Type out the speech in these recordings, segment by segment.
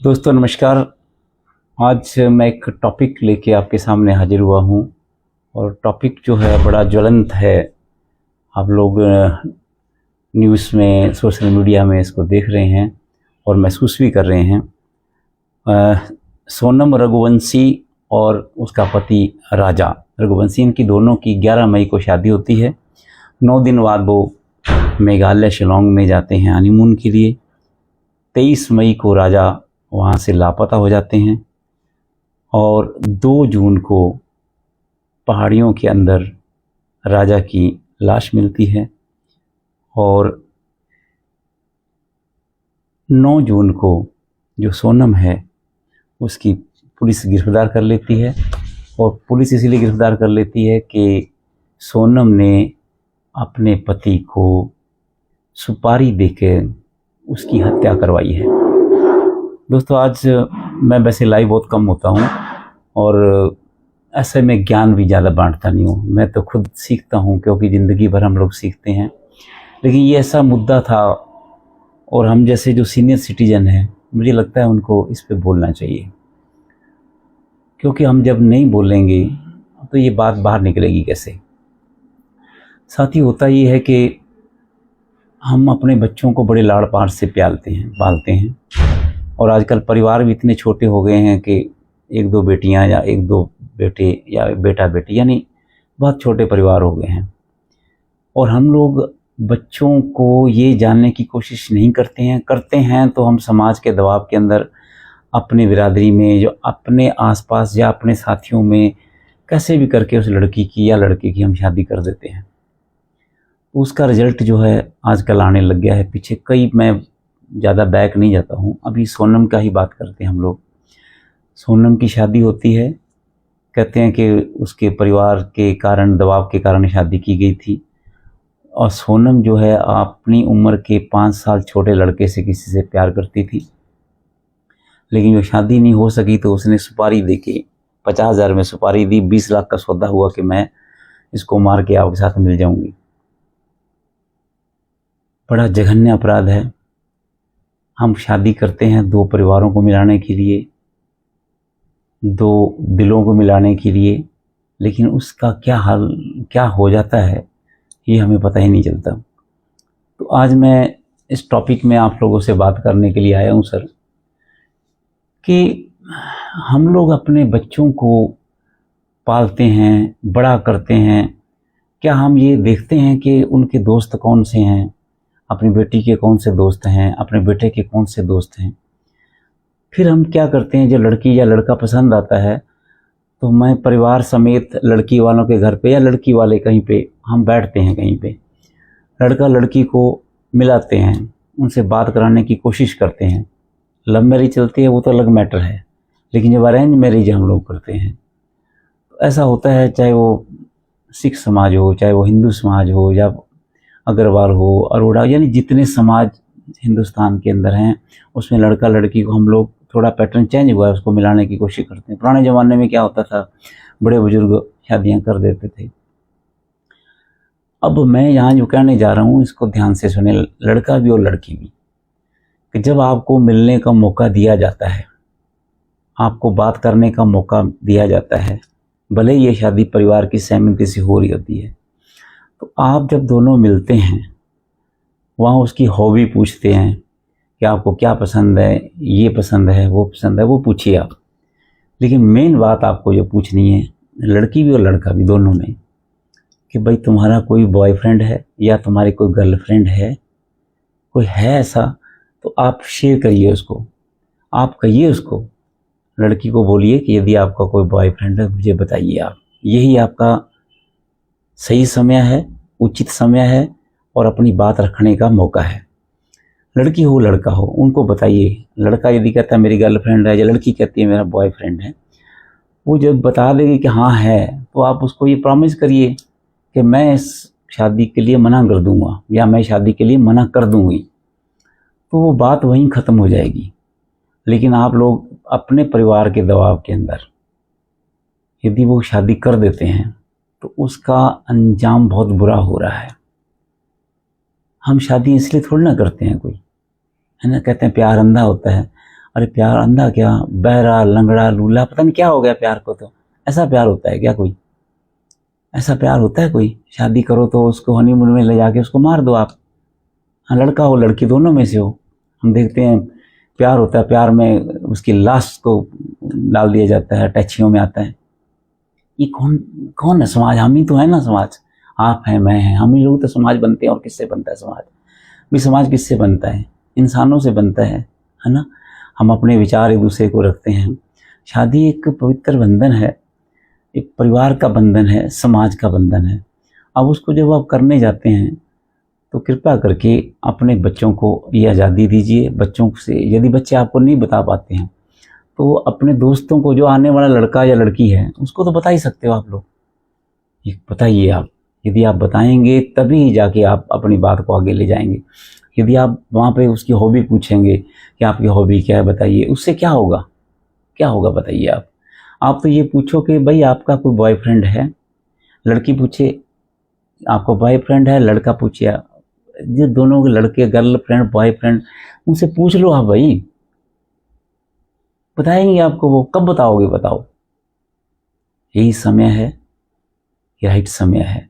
दोस्तों नमस्कार। आज मैं एक टॉपिक लेके आपके सामने हाजिर हुआ हूँ और टॉपिक जो है बड़ा ज्वलंत है। आप लोग न्यूज़ में, सोशल मीडिया में इसको देख रहे हैं और महसूस भी कर रहे हैं। सोनम रघुवंशी और उसका पति राजा रघुवंशी, इनकी दोनों की 11 मई को शादी होती है। 9 दिन बाद वो मेघालय शिलोंग में जाते हैं हनीमून के लिए। 23 मई को राजा वहाँ से लापता हो जाते हैं और 2 जून को पहाड़ियों के अंदर राजा की लाश मिलती है और 9 जून को जो सोनम है उसकी पुलिस गिरफ्तार कर लेती है। और पुलिस इसलिए गिरफ्तार कर लेती है कि सोनम ने अपने पति को सुपारी देकर उसकी हत्या करवाई है। दोस्तों आज मैं वैसे लाइव बहुत कम होता हूँ और ऐसे में ज्ञान भी ज़्यादा बांटता नहीं हूँ। मैं तो खुद सीखता हूँ क्योंकि ज़िंदगी भर हम लोग सीखते हैं। लेकिन ये ऐसा मुद्दा था और हम जैसे जो सीनियर सिटीजन हैं, मुझे लगता है उनको इस पे बोलना चाहिए, क्योंकि हम जब नहीं बोलेंगे तो ये बात बाहर निकलेगी कैसे। साथ ही होता ये है कि हम अपने बच्चों को बड़े लाड़ प्यार से पालते हैं और आजकल परिवार भी इतने छोटे हो गए हैं कि 1-2 बेटियां या 1-2 बेटे या बेटा बेटी, यानी बहुत छोटे परिवार हो गए हैं। और हम लोग बच्चों को ये जानने की कोशिश नहीं करते हैं तो हम समाज के दबाव के अंदर अपनी बिरादरी में, जो अपने आसपास या अपने साथियों में कैसे भी करके उस लड़की की या लड़के की हम शादी कर देते हैं। उसका रिज़ल्ट जो है आजकल आने लग गया है। पीछे कई, मैं ज़्यादा बैक नहीं जाता हूँ, अभी सोनम का ही बात करते हैं हम लोग। सोनम की शादी होती है, कहते हैं कि उसके परिवार के कारण, दबाव के कारण शादी की गई थी। और सोनम जो है अपनी उम्र के 5 साल छोटे लड़के से किसी से प्यार करती थी, लेकिन वो शादी नहीं हो सकी तो उसने सुपारी दे के 50,000 में सुपारी दी। 20 लाख का सौदा हुआ कि मैं इसको मार के आपके साथ मिल जाऊंगी। बड़ा जघन्य अपराध है। हम शादी करते हैं 2 परिवारों को मिलाने के लिए, 2 दिलों को मिलाने के लिए, लेकिन उसका क्या हो जाता है ये हमें पता ही नहीं चलता। तो आज मैं इस टॉपिक में आप लोगों से बात करने के लिए आया हूँ सर, कि हम लोग अपने बच्चों को पालते हैं, बड़ा करते हैं, क्या हम ये देखते हैं कि उनके दोस्त कौन से हैं, अपनी बेटी के कौन से दोस्त हैं, अपने बेटे के कौन से दोस्त हैं। फिर हम क्या करते हैं, जब लड़की या लड़का पसंद आता है तो मैं परिवार समेत लड़की वालों के घर पे या लड़की वाले कहीं पे हम बैठते हैं, कहीं पे लड़का लड़की को मिलाते हैं, उनसे बात कराने की कोशिश करते हैं। लव मैरिज चलती है वो तो अलग मैटर है, लेकिन जब अरेंज मैरिज हम लोग करते हैं तो ऐसा होता है, चाहे वो सिख समाज हो, चाहे वो हिंदू समाज हो, या अग्रवाल हो, अरोड़ा, यानी जितने समाज हिंदुस्तान के अंदर हैं उसमें लड़का लड़की को हम लोग, थोड़ा पैटर्न चेंज हुआ है, उसको मिलाने की कोशिश करते हैं। पुराने ज़माने में क्या होता था, बड़े बुजुर्ग शादियां कर देते थे। अब मैं यहाँ जो कहने जा रहा हूँ इसको ध्यान से सुने, लड़का भी और लड़की भी, कि जब आपको मिलने का मौका दिया जाता है, आपको बात करने का मौका दिया जाता है, भले ये शादी परिवार की सहमति से हो रही होती है, तो आप जब दोनों मिलते हैं वहाँ उसकी हॉबी पूछते हैं कि आपको क्या पसंद है, ये पसंद है, वो पसंद है, वो पूछिए आप। लेकिन मेन बात आपको जो पूछनी है, लड़की भी और लड़का भी दोनों ने, कि भाई तुम्हारा कोई बॉयफ्रेंड है या तुम्हारी कोई गर्लफ्रेंड है, कोई है ऐसा, तो आप शेयर करिए उसको। आप कहिए उसको, लड़की को बोलिए कि यदि आपका कोई बॉयफ्रेंड है मुझे बताइए आप। यही आपका सही समय है, उचित समय है और अपनी बात रखने का मौका है। लड़की हो लड़का हो, उनको बताइए। लड़का यदि कहता है मेरी गर्लफ्रेंड है, या लड़की कहती है मेरा बॉयफ्रेंड है, वो जब बता देगी कि हाँ है, तो आप उसको ये प्रॉमिस करिए कि मैं इस शादी के लिए मना कर दूंगा या मैं शादी के लिए मना कर दूंगी, तो वो बात वहीं ख़त्म हो जाएगी। लेकिन आप लोग अपने परिवार के दबाव के अंदर यदि वो शादी कर देते हैं तो उसका अंजाम बहुत बुरा हो रहा है। हम शादी इसलिए थोड़ी ना करते हैं कोई, है ना, कहते हैं प्यार अंधा होता है। अरे प्यार अंधा क्या, बहरा लंगड़ा लूला, पता नहीं क्या हो गया प्यार को। तो ऐसा प्यार होता है क्या कोई? ऐसा प्यार होता है कोई? शादी करो तो उसको हनीमून में ले जाके उसको मार दो आप। हाँ, लड़का हो लड़की दोनों में से हो। हम देखते हैं प्यार होता है, प्यार में उसकी लाश को डाल दिया जाता है, टैक्सियों में आता है। ये कौन कौन है समाज? हम ही तो है ना समाज। आप हैं, मैं हैं, हम ही लोग तो समाज बनते हैं। और किससे बनता है समाज? भी समाज किससे बनता है? इंसानों से बनता है ना। हम अपने विचार एक दूसरे को रखते हैं। शादी एक पवित्र बंधन है, एक परिवार का बंधन है, समाज का बंधन है। अब उसको जब आप करने जाते हैं तो कृपया करके अपने बच्चों को ये आज़ादी दीजिए। बच्चों से, यदि बच्चे आपको नहीं बता पाते हैं तो अपने दोस्तों को, जो आने वाला लड़का या लड़की है, उसको तो बता ही सकते हो आप लोग। ये बताइए आप। यदि आप बताएंगे तभी जाके आप अपनी बात को आगे ले जाएंगे। यदि आप वहाँ पे उसकी हॉबी पूछेंगे कि आपकी हॉबी क्या है बताइए, उससे क्या होगा? क्या होगा बताइए आप। आप तो ये पूछो कि भाई आपका कोई बॉयफ्रेंड है। लड़की पूछे आपको बॉयफ्रेंड है, लड़का पूछे, जो दोनों के लड़के गर्लफ्रेंड बॉयफ्रेंड, उनसे पूछ लो आप भाई, बताएंगे आपको वो। कब बताओगे बताओ? यही समय है, ये राइट समय है।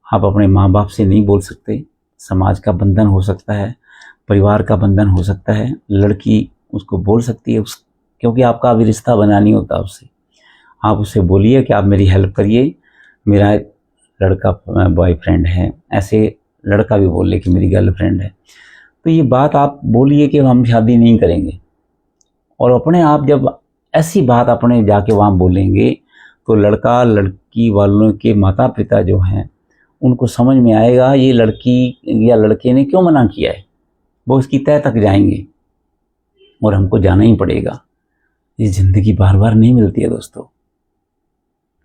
आप अपने माँ बाप से नहीं बोल सकते। समाज का बंधन हो सकता है, परिवार का बंधन हो सकता है। लड़की उसको बोल सकती है, क्योंकि आपका अभी रिश्ता बना नहीं होता उससे। आप उससे बोलिए कि आप मेरी हेल्प करिए, मेरा लड़का बॉयफ्रेंड है। ऐसे लड़का भी बोले कि मेरी गर्लफ्रेंड है। तो ये बात आप बोलिए कि हम शादी नहीं करेंगे। और अपने आप जब ऐसी बात अपने जाके वहाँ बोलेंगे तो लड़का लड़की वालों के माता पिता जो हैं उनको समझ में आएगा ये लड़की या लड़के ने क्यों मना किया है। वो इसकी तह तक जाएंगे और हमको जाना ही पड़ेगा। ये ज़िंदगी बार बार नहीं मिलती है दोस्तों,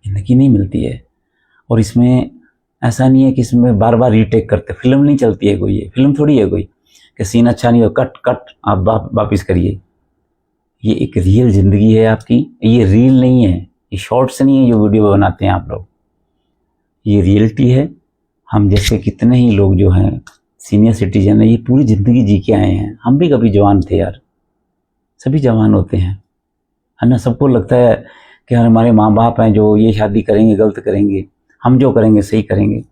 ज़िंदगी नहीं मिलती है। और इसमें ऐसा नहीं है कि इसमें बार बार रीटेक करते, फिल्म नहीं चलती है कोई। ये फिल्म थोड़ी है कोई कि सीन अच्छा नहीं हो कट कट आप वापिस करिए। ये एक रियल ज़िंदगी है आपकी। ये रील नहीं है, ये शॉर्ट्स नहीं है जो वीडियो बनाते हैं आप लोग। ये रियलिटी है। हम जैसे कितने ही लोग जो हैं सीनियर सिटीजन है, ये पूरी ज़िंदगी जी के आए हैं। हम भी कभी जवान थे यार, सभी जवान होते हैं, है ना। सबको लगता है कि हमारे माँ बाप हैं जो ये शादी करेंगे गलत करेंगे, हम जो करेंगे सही करेंगे।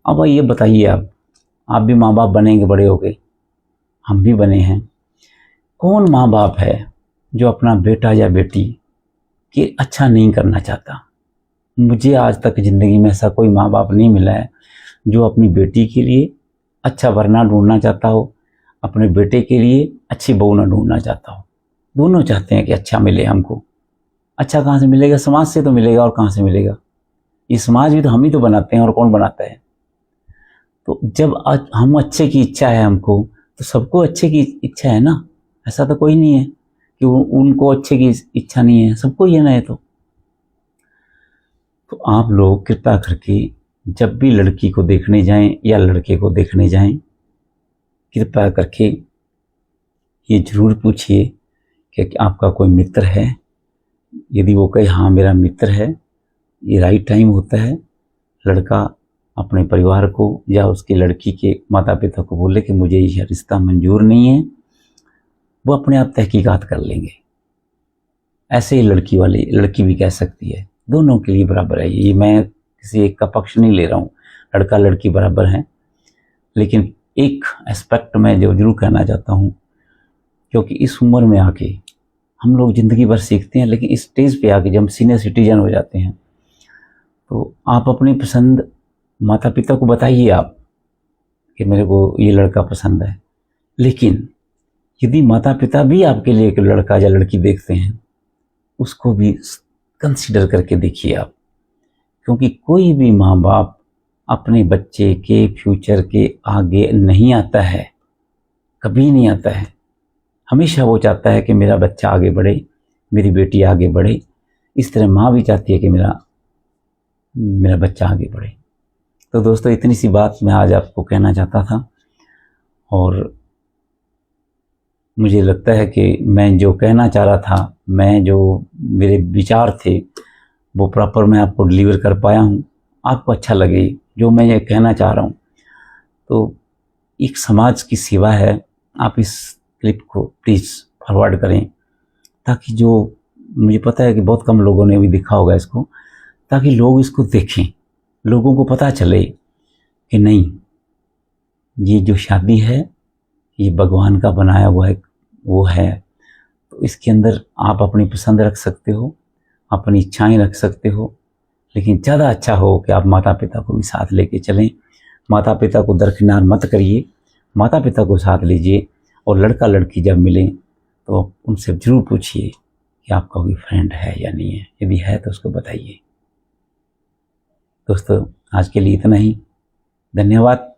अब ये बताइए आप भी माँ बाप बनेंगे बड़े हो गए, हम भी बने हैं। कौन माँ बाप है जो अपना बेटा या बेटी के अच्छा नहीं करना चाहता? मुझे आज तक ज़िंदगी में ऐसा कोई माँ बाप नहीं मिला है जो अपनी बेटी के लिए अच्छा वरना ढूंढना चाहता हो, अपने बेटे के लिए अच्छी बहू ना ढूंढना चाहता हो। दोनों चाहते हैं कि अच्छा मिले हमको। अच्छा कहाँ से मिलेगा? समाज से तो मिलेगा, और कहाँ से मिलेगा? ये समाज भी तो हम ही तो बनाते हैं, और कौन बनाता है? तो जब हम अच्छे की इच्छा है हमको, तो सबको अच्छे की इच्छा है ना। ऐसा तो कोई नहीं है कि उनको अच्छे की इच्छा नहीं है, सबको ही है ना। ये तो आप लोग कृपया करके जब भी लड़की को देखने जाएं या लड़के को देखने जाएं, कृपया करके ये ज़रूर पूछिए कि आपका कोई मित्र है। यदि वो कहे हाँ मेरा मित्र है, ये राइट टाइम होता है। लड़का अपने परिवार को या उसकी लड़की के माता पिता को बोले कि मुझे यह रिश्ता मंजूर नहीं है, वो अपने आप तहकीकात कर लेंगे। ऐसे ही लड़की भी कह सकती है। दोनों के लिए बराबर है। ये मैं किसी एक का पक्ष नहीं ले रहा हूँ, लड़का लड़की बराबर हैं। लेकिन एक एस्पेक्ट मैं जो जरूर कहना चाहता हूँ, क्योंकि इस उम्र में आके हम लोग ज़िंदगी भर सीखते हैं, लेकिन इस स्टेज पे आके जब हम सीनियर सिटीजन हो जाते हैं तो आप अपनी पसंद माता पिता को बताइए आप कि मेरे को ये लड़का पसंद है। लेकिन यदि माता पिता भी आपके लिए एक लड़का या लड़की देखते हैं, उसको भी कंसीडर करके देखिए आप। क्योंकि कोई भी माँ बाप अपने बच्चे के फ्यूचर के आगे नहीं आता है, कभी नहीं आता है। हमेशा वो चाहता है कि मेरा बच्चा आगे बढ़े, मेरी बेटी आगे बढ़े। इस तरह माँ भी चाहती है कि मेरा बच्चा आगे बढ़े। तो दोस्तों, इतनी सी बात मैं आज आपको कहना चाहता था। और मुझे लगता है कि मैं जो कहना चाह रहा था, मैं जो मेरे विचार थे, वो प्रॉपर मैं आपको डिलीवर कर पाया हूँ। आपको अच्छा लगे जो मैं ये कहना चाह रहा हूँ, तो एक समाज की सेवा है। आप इस क्लिप को प्लीज़ फॉरवर्ड करें, ताकि जो, मुझे पता है कि बहुत कम लोगों ने भी देखा होगा इसको, ताकि लोग इसको देखें, लोगों को पता चले कि नहीं, ये जो शादी है ये भगवान का बनाया हुआ है, वो है। तो इसके अंदर आप अपनी पसंद रख सकते हो, अपनी इच्छाएं रख सकते हो, लेकिन ज़्यादा अच्छा हो कि आप माता पिता को भी साथ लेके चलें। माता पिता को दरकिनार मत करिए, माता पिता को साथ लीजिए। और लड़का लड़की जब मिलें तो उनसे ज़रूर पूछिए कि आपका कोई फ्रेंड है या नहीं है, यदि है तो उसको बताइए। दोस्तों, आज के लिए इतना ही। धन्यवाद।